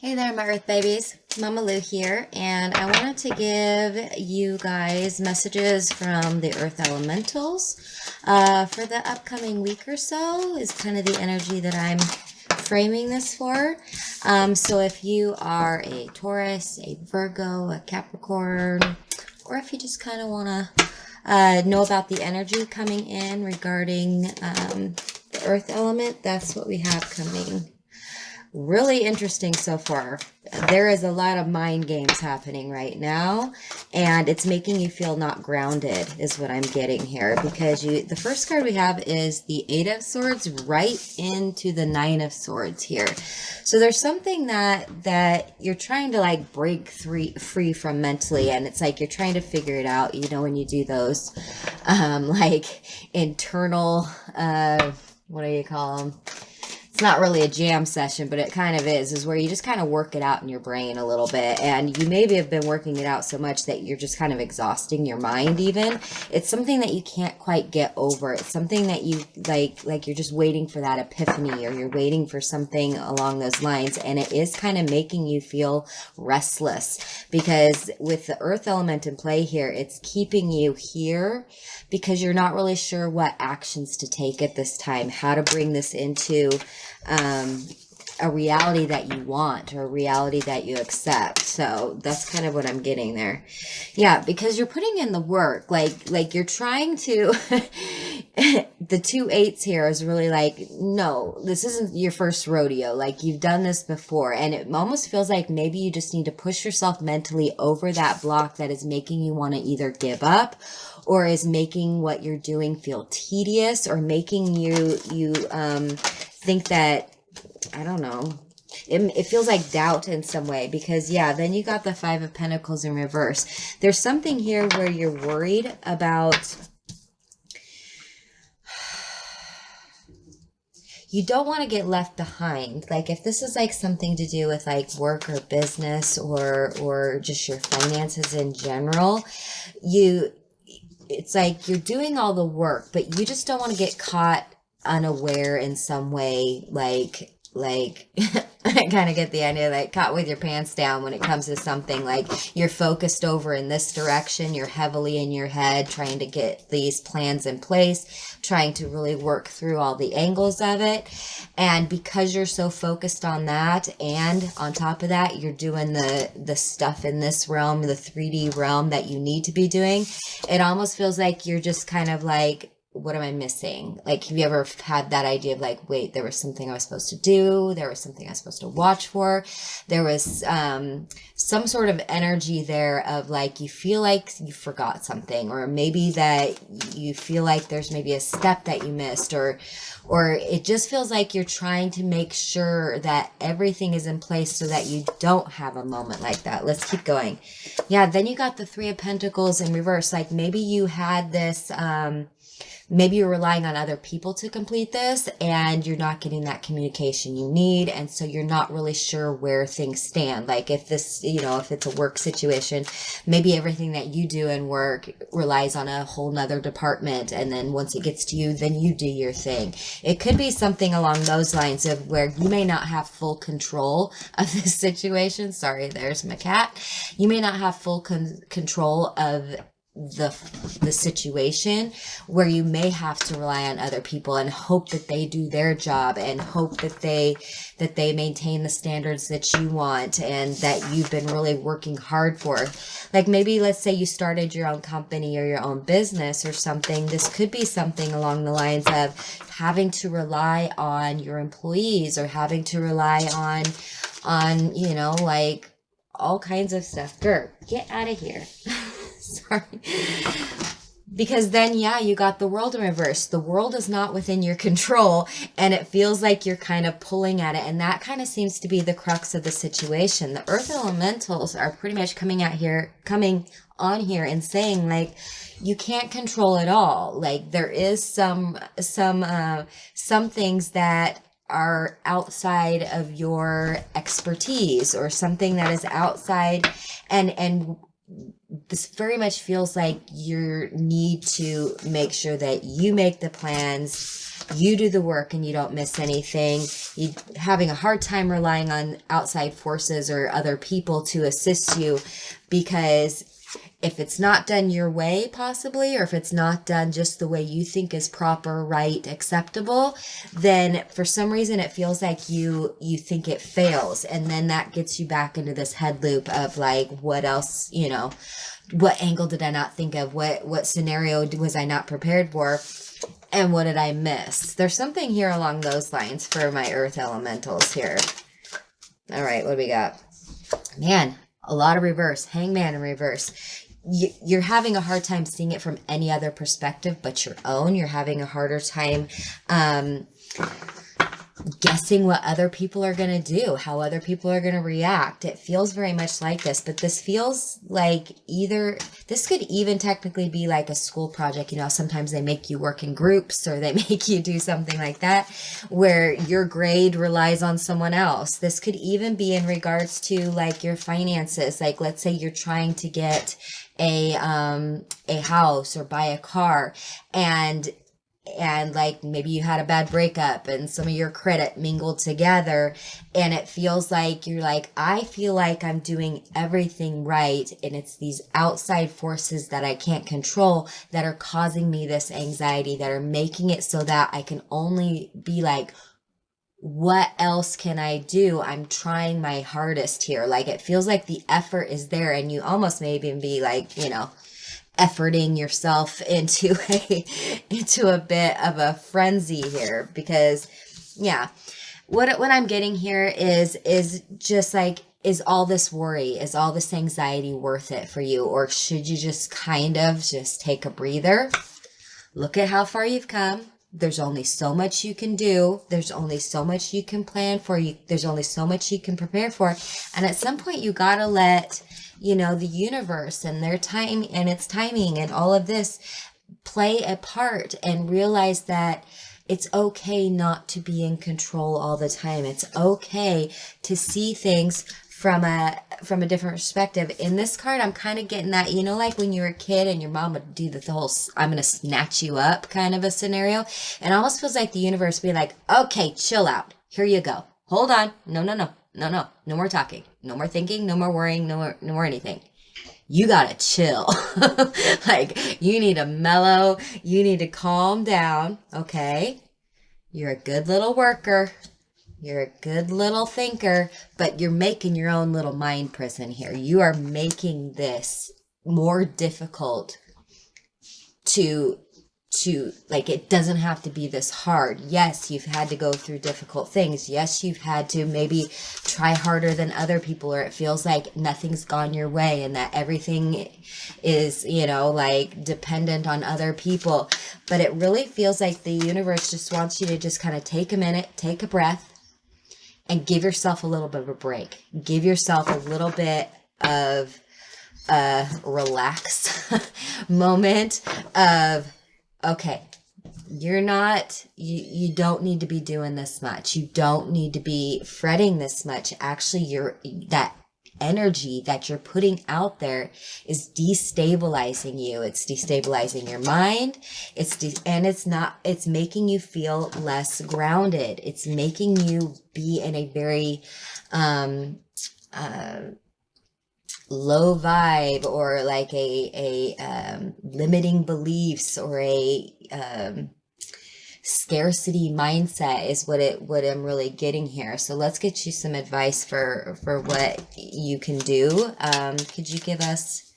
Hey there, my Earth babies. Mama Lou here, and I wanted to give you guys messages from the Earth Elementals for the upcoming week or so. Is kind of the energy that I'm framing this for. So if you are a Taurus, a Virgo, a Capricorn, or if you just kind of want to know about the energy coming in regarding the Earth element, that's what we have coming. Really interesting so far. There is a lot of mind games happening right now, and it's making you feel not grounded is what I'm getting here, because the first card we have is the Eight of Swords right into the Nine of Swords here. So there's something that you're trying to like break free from mentally, and it's like you're trying to figure it out, when you do those like internal what do you call them? It's not really a jam session, but it kind of is where you just kind of work it out in your brain a little bit. And you maybe have been working it out so much that you're just kind of exhausting your mind even. It's something that you can't quite get over. It's something that you like you're just waiting for that epiphany, or you're waiting for something along those lines. And it is kind of making you feel restless, because with the earth element in play here, it's keeping you here because you're not really sure what actions to take at this time, how to bring this into a reality that you want, or a reality that you accept. So that's kind of what I'm getting there. Yeah, because you're putting in the work, like you're trying to, the 2 8s here is really like, no, this isn't your first rodeo. Like, you've done this before, and it almost feels like maybe you just need to push yourself mentally over that block that is making you want to either give up, or is making what you're doing feel tedious, or making you think that, I don't know, it feels like doubt in some way. Because yeah, then you got the Five of Pentacles in reverse. There's something here where you're worried about, you don't want to get left behind. Like, if this is like something to do with like work or business, or just your finances in general, it's like you're doing all the work, but you just don't want to get caught unaware in some way, like I kind of get the idea, like caught with your pants down when it comes to something. Like, you're focused over in this direction, you're heavily in your head trying to get these plans in place, trying to really work through all the angles of it. And because you're so focused on that, and on top of that, you're doing the stuff in this realm, the 3D realm that you need to be doing, it almost feels like you're just kind of like, what am I missing? Like, have you ever had that idea of like, wait, there was something I was supposed to do, there was something I was supposed to watch for, there was some sort of energy there of like, you feel like you forgot something, or maybe that you feel like there's maybe a step that you missed, or it just feels like you're trying to make sure that everything is in place so that you don't have a moment like that. Let's keep going. Yeah, then you got the Three of Pentacles in reverse. Like, maybe you had this maybe you're relying on other people to complete this, and you're not getting that communication you need. And so you're not really sure where things stand. Like, if this, if it's a work situation, maybe everything that you do in work relies on a whole nother department. And then once it gets to you, then you do your thing. It could be something along those lines of where you may not have full control of this situation. Sorry, there's my cat. You may not have full control of the situation, where you may have to rely on other people and hope that they do their job, and hope that they maintain the standards that you want and that you've been really working hard for. Like, maybe let's say you started your own company or your own business or something. This could be something along the lines of having to rely on your employees, or having to rely on like all kinds of stuff. Girl, get out of here. Sorry. Because then, yeah, you got the World in reverse. The world is not within your control, and it feels like you're kind of pulling at it. And that kind of seems to be the crux of the situation. The Earth Elementals are pretty much coming on here and saying, like, you can't control it all. Like, there is some things that are outside of your expertise, or something that is outside, and this very much feels like you need to make sure that you make the plans, You do the work and you don't miss anything. You having a hard time relying on outside forces or other people to assist you, because if it's not done your way, possibly, or if it's not done just the way you think is proper, right, acceptable, then for some reason it feels like you think it fails. And then that gets you back into this head loop of like, what else, you know, what angle did I not think of? What scenario was I not prepared for? And what did I miss? There's something here along those lines for my earth elementals here. All right, what do we got? Man, a lot of reverse. Hangman in reverse. You're having a hard time seeing it from any other perspective but your own. You're having a harder time guessing what other people are going to do, how other people are going to react. It feels very much like this, but this feels like this could even technically be like a school project. You know, sometimes they make you work in groups or they make you do something like that where your grade relies on someone else. This could even be in regards to like your finances. Like, let's say you're trying to get a house or buy a car, and like maybe you had a bad breakup and some of your credit mingled together, and it feels like you're like, I feel like I'm doing everything right, and it's these outside forces that I can't control that are causing me this anxiety, that are making it so that I can only be like, what else can I do? I'm trying my hardest here. Like, it feels like the effort is there, and you almost maybe be like, you know, efforting yourself into a bit of a frenzy here, because yeah, what I'm getting here is just like, is all this worry, is all this anxiety worth it for you? Or should you just kind of just take a breather, look at how far you've come? There's only so much you can do. There's only so much you can plan for. There's only so much you can prepare for. And at some point you gotta let, you know, the universe and their time and its timing and all of this play a part, and realize that it's okay not to be in control all the time. It's okay to see things from a different perspective. In this card, I'm kind of getting that, you know, like when you were a kid and your mom would do the whole, I'm going to snatch you up kind of a scenario. And it almost feels like the universe be like, okay, chill out. Here you go. Hold on. No. No more talking. No more thinking. No more worrying. No more anything. You gotta chill. Like, you need to mellow. You need to calm down. Okay. You're a good little worker. You're a good little thinker, but you're making your own little mind prison here. You are making this more difficult to like, it doesn't have to be this hard. Yes, you've had to go through difficult things. Yes, you've had to maybe try harder than other people, or it feels like nothing's gone your way and that everything is, you know, like dependent on other people. But it really feels like the universe just wants you to just kind of take a minute, take a breath, and give yourself a little bit of a break. Give yourself a little bit of a relax moment of, okay, you don't need to be doing this much. You don't need to be fretting this much. Actually, that energy that you're putting out there is destabilizing you. It's destabilizing your mind. It's making you feel less grounded. It's making you be in a very, low vibe, or like a limiting beliefs, or a scarcity mindset is what I'm really getting here. So let's get you some advice for what you can do. Could you give us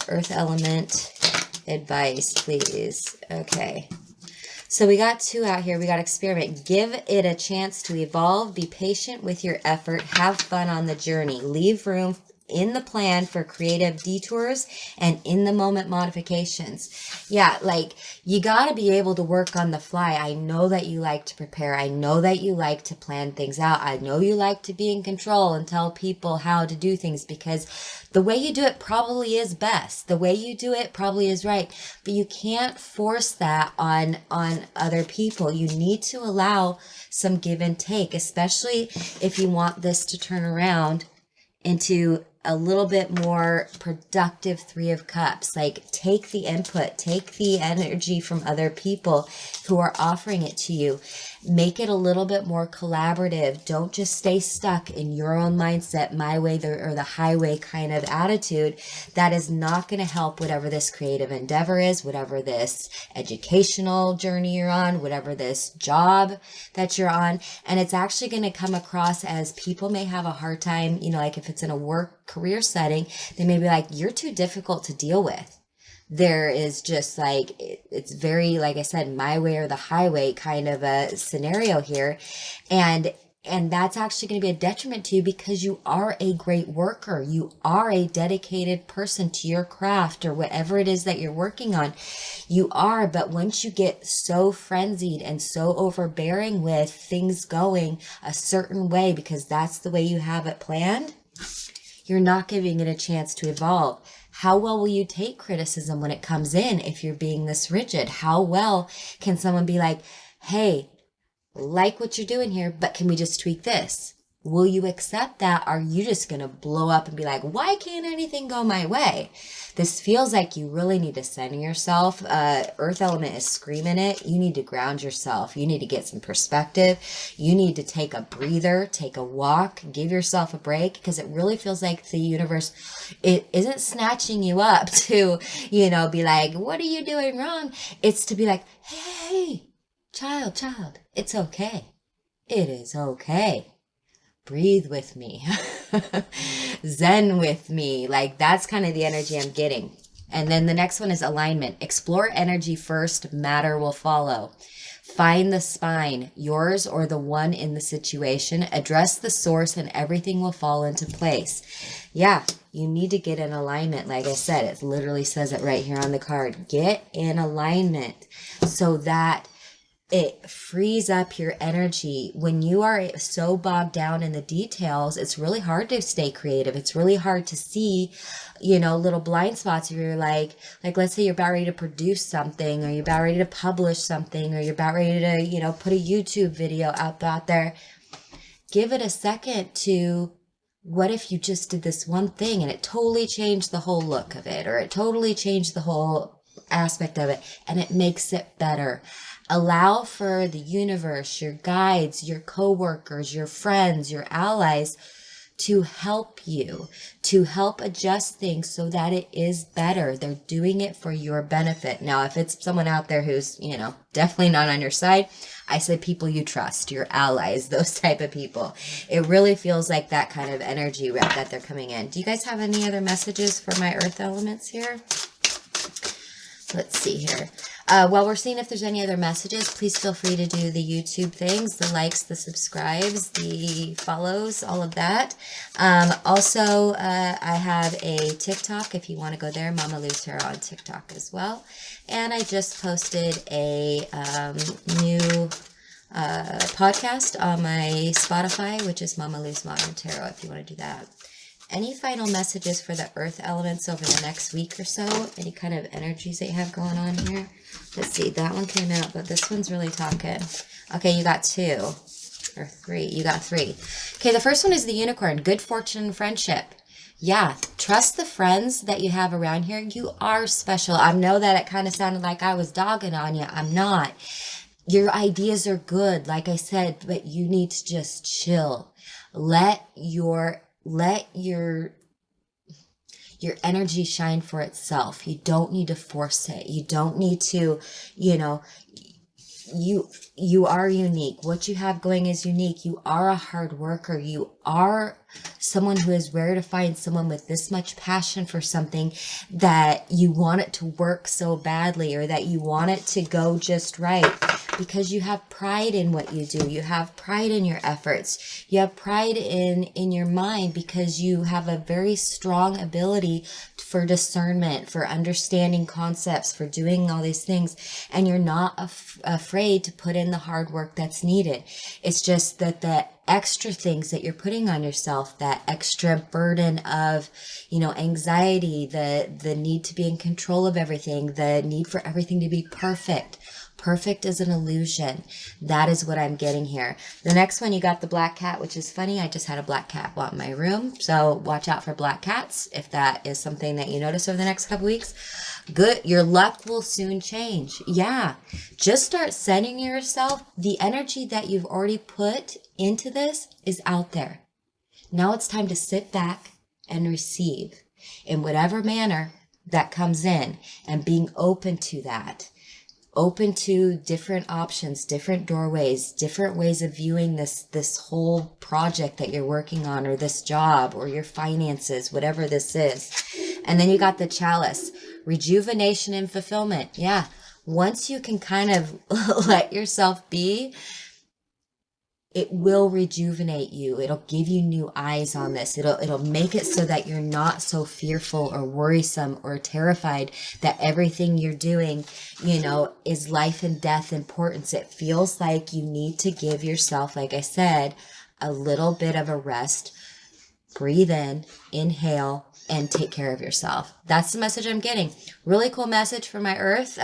earth element advice, please? Okay. So we got 2 out here. We got experiment. Give it a chance to evolve. Be patient with your effort. Have fun on the journey. Leave room in the plan for creative detours and in the moment modifications. Yeah, like, you got to be able to work on the fly. I know that you like to prepare. I know that you like to plan things out. I know you like to be in control and tell people how to do things, because the way you do it probably is best. The way you do it probably is right. But you can't force that on other people. You need to allow some give and take, especially if you want this to turn around into a little bit more productive Three of Cups. Like, take the input, take the energy from other people who are offering it to you. Make it a little bit more collaborative. Don't just stay stuck in your own mindset, my way or the highway kind of attitude. That is not going to help whatever this creative endeavor is, whatever this educational journey you're on, whatever this job that you're on. And it's actually going to come across as people may have a hard time, you know, like if it's in a work career setting, they may be like, you're too difficult to deal with. There is just like, it's very, like I said, my way or the highway kind of a scenario here. And that's actually going to be a detriment to you because you are a great worker. You are a dedicated person to your craft or whatever it is that you're working on. You are, but once you get so frenzied and so overbearing with things going a certain way because that's the way you have it planned, you're not giving it a chance to evolve. How well will you take criticism when it comes in if you're being this rigid? How well can someone be like, hey, like what you're doing here, but can we just tweak this? Will you accept that? Or are you just going to blow up and be like, why can't anything go my way? This feels like you really need to center yourself. Earth element is screaming it. You need to ground yourself. You need to get some perspective. You need to take a breather, take a walk, give yourself a break, because it really feels like the universe, it isn't snatching you up to, you know, be like, what are you doing wrong? It's to be like, hey, child, it's okay. It is okay. Breathe with me. Zen with me. Like, that's kind of the energy I'm getting. And then the next one is alignment. Explore energy first, matter will follow. Find the spine, yours or the one in the situation. Address the source and everything will fall into place. Yeah, you need to get in alignment. Like I said, it literally says it right here on the card. Get in alignment so that it frees up your energy. When you are so bogged down in the details, it's really hard to stay creative. It's really hard to see, you know, little blind spots. If you're like let's say you're about ready to produce something, or you're about ready to publish something, or you're about ready to, you know, put a YouTube video out there. Give it a second to, what if you just did this one thing and it totally changed the whole look of it, or it totally changed the whole aspect of it and it makes it better. Allow for the universe, your guides, your coworkers, your friends, your allies to help you, to help adjust things so that it is better. They're doing it for your benefit. Now, if it's someone out there who's, you know, definitely not on your side, I say people you trust, your allies, those type of people. It really feels like that kind of energy that they're coming in. Do you guys have any other messages for my earth elements here? Let's see here. While we're seeing if there's any other messages, please feel free to do the YouTube things, the likes, the subscribes, the follows, all of that. Also, I have a TikTok if you want to go there, Mama Lou's Tarot on TikTok as well. And I just posted a new podcast on my Spotify, which is Mama Lou's Modern Tarot, if you want to do that. Any final messages for the earth elements over the next week or so? Any kind of energies that you have going on here? Let's see. That one came out, but this one's really talking. Okay, you got 2 or 3. You got 3. Okay, the first one is the unicorn. Good fortune and friendship. Yeah, trust the friends that you have around here. You are special. I know that it kind of sounded like I was dogging on you. I'm not. Your ideas are good, like I said, but you need to just chill. Let your energy shine for itself. You don't need to force it. You don't need to, you know, you are unique. What you have going is unique. You are a hard worker. You are someone who is rare to find, someone with this much passion for something that you want it to work so badly, or that you want it to go just right, because you have pride in what you do. You have pride in your efforts. You have pride in your mind, because you have a very strong ability for discernment, for understanding concepts, for doing all these things, and you're not afraid to put in the hard work that's needed. It's just that the extra things that you're putting on yourself, that extra burden of, you know, anxiety, the need to be in control of everything, the need for everything to be perfect, Perfect is an illusion. That is what I'm getting here. The next one, you got the black cat, which is funny. I just had a black cat in my room. So watch out for black cats if that is something that you notice over the next couple weeks. Good. Your luck will soon change. Yeah. Just start sending yourself the energy that you've already put into this is out there. Now it's time to sit back and receive in whatever manner that comes in, and being open to that. Open to different options, different doorways, different ways of viewing this whole project that you're working on, or this job, or your finances, whatever this is. And then you got the chalice, rejuvenation and fulfillment. Yeah. Once you can kind of let yourself be, it will rejuvenate you. It'll give you new eyes on this. It'll make it so that you're not so fearful or worrisome or terrified that everything you're doing, you know, is life and death importance. It feels like you need to give yourself, like I said, a little bit of a rest. Breathe in, inhale, and take care of yourself. That's the message I'm getting. Really cool message for my earth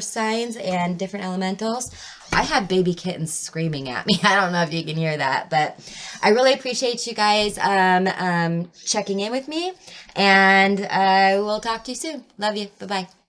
signs and different elementals. I have baby kittens screaming at me. I don't know if you can hear that, but I really appreciate you guys checking in with me, and I will talk to you soon. Love you. Bye-bye.